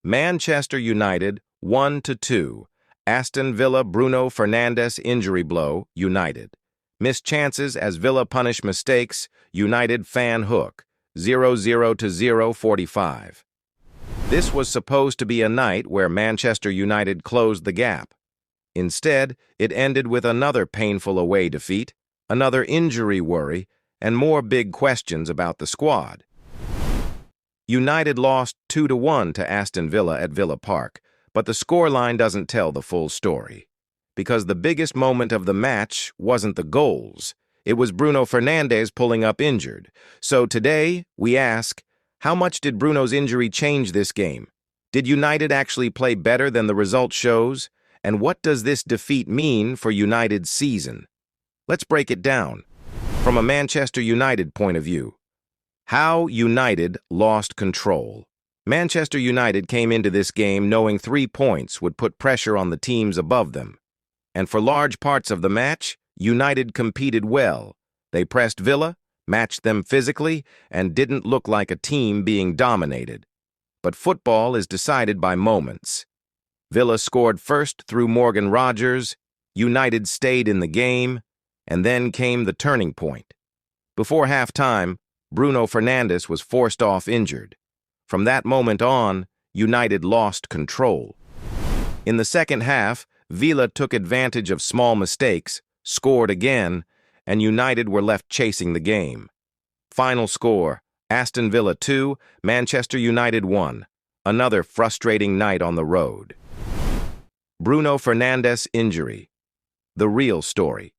Manchester United 1-2. Aston Villa Bruno Fernandes injury blow, United. Missed chances as Villa punish mistakes, United fan hook, 0-0 45. This was supposed to be a night where Manchester United closed the gap. Instead, it ended with another painful away defeat, another injury worry, and more big questions about the squad. United lost 2-1 to Aston Villa at Villa Park, but the scoreline doesn't tell the full story. Because the biggest moment of the match wasn't the goals, it was Bruno Fernandes pulling up injured. So today, we ask, how much did Bruno's injury change this game? Did United actually play better than the result shows? And what does this defeat mean for United's season? Let's break it down. From a Manchester United point of view, how United lost control. Manchester United came into this game knowing 3 points would put pressure on the teams above them. And for large parts of the match, United competed well. They pressed Villa, matched them physically, and didn't look like a team being dominated. But football is decided by moments. Villa scored first through Morgan Rogers, United stayed in the game, and then came the turning point. Before halftime, Bruno Fernandes was forced off injured. From that moment on, United lost control. In the second half, Villa took advantage of small mistakes, scored again, and United were left chasing the game. Final score, Aston Villa 2, Manchester United 1. Another frustrating night on the road. Bruno Fernandes injury. The real story.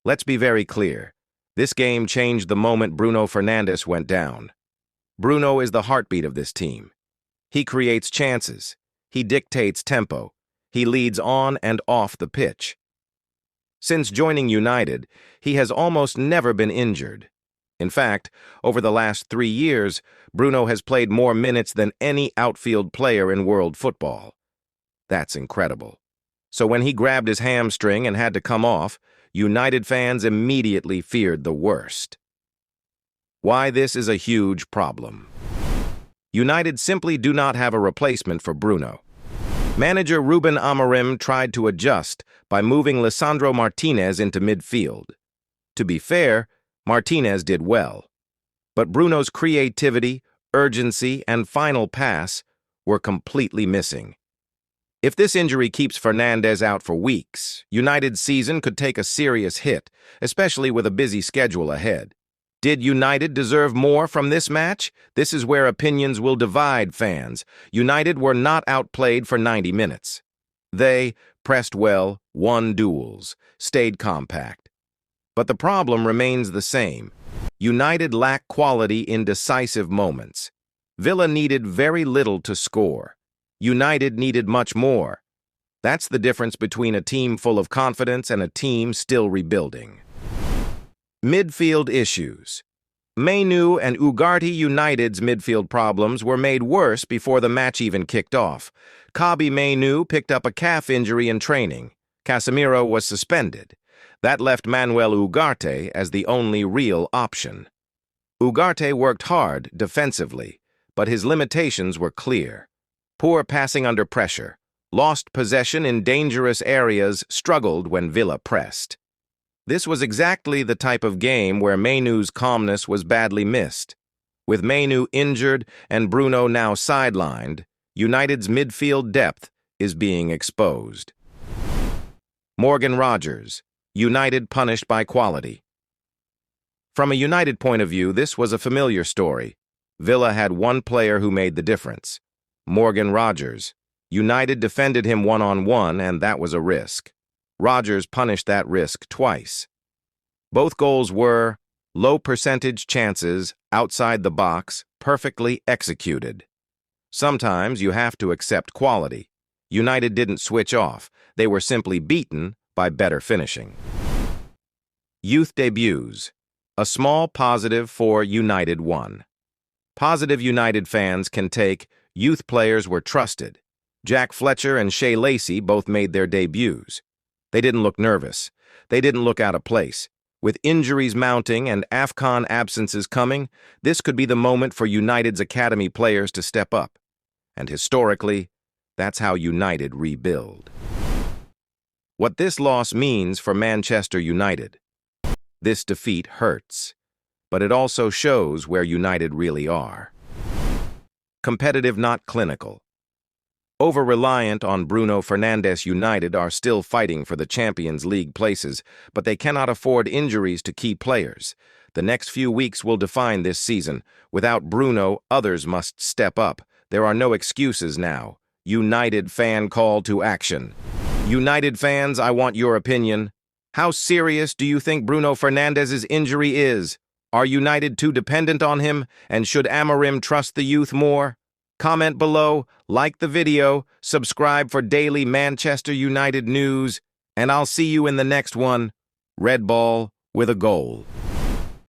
Let's be very clear. This game changed the moment Bruno Fernandes went down. Bruno is the heartbeat of this team. He creates chances. He dictates tempo. He leads on and off the pitch. Since joining United, he has almost never been injured. In fact, over the last 3 years, Bruno has played more minutes than any outfield player in world football. That's incredible. So when he grabbed his hamstring and had to come off, United fans immediately feared the worst. Why this is a huge problem. United simply do not have a replacement for Bruno. Manager Ruben Amorim tried to adjust by moving Lisandro Martinez into midfield. To be fair, Martinez did well. But Bruno's creativity, urgency, and final pass were completely missing. If this injury keeps Fernandes out for weeks, United's season could take a serious hit, especially with a busy schedule ahead. Did United deserve more from this match? This is where opinions will divide fans. United were not outplayed for 90 minutes. They pressed well, won duels, stayed compact. But the problem remains the same. United lack quality in decisive moments. Villa needed very little to score. United needed much more. That's the difference between a team full of confidence and a team still rebuilding. Midfield issues. Mainoo and Ugarte United's midfield problems were made worse before the match even kicked off. Kobbie Mainoo picked up a calf injury in training. Casemiro was suspended. That left Manuel Ugarte as the only real option. Ugarte worked hard defensively, but his limitations were clear. Poor passing under pressure, lost possession in dangerous areas, struggled when Villa pressed. This was exactly the type of game where Mainoo's calmness was badly missed. With Mainoo injured and Bruno now sidelined, United's midfield depth is being exposed. Morgan Rogers, United punished by quality. From a United point of view, this was a familiar story. Villa had one player who made the difference. Morgan Rogers. United defended him one-on-one, and that was a risk. Rogers punished that risk twice. Both goals were low-percentage chances, outside the box, perfectly executed. Sometimes you have to accept quality. United didn't switch off. They were simply beaten by better finishing. Youth debuts. A small positive for United 1. Positive United fans can take youth players were trusted. Jack Fletcher and Shea Lacey both made their debuts. They didn't look nervous. They didn't look out of place. With injuries mounting and AFCON absences coming, this could be the moment for United's academy players to step up. And historically, that's how United rebuild. What this loss means for Manchester United. This defeat hurts, but it also shows where United really are. Competitive, not clinical. Over-reliant on Bruno Fernandes, United are still fighting for the Champions League places, but they cannot afford injuries to key players. The next few weeks will define this season. Without Bruno, others must step up. There are no excuses now. United fan call to action. United fans, I want your opinion. How serious do you think Bruno Fernandes' injury is? Are United too dependent on him, and should Amorim trust the youth more? Comment below, like the video, subscribe for daily Manchester United news, and I'll see you in the next one. Red Ball with a goal.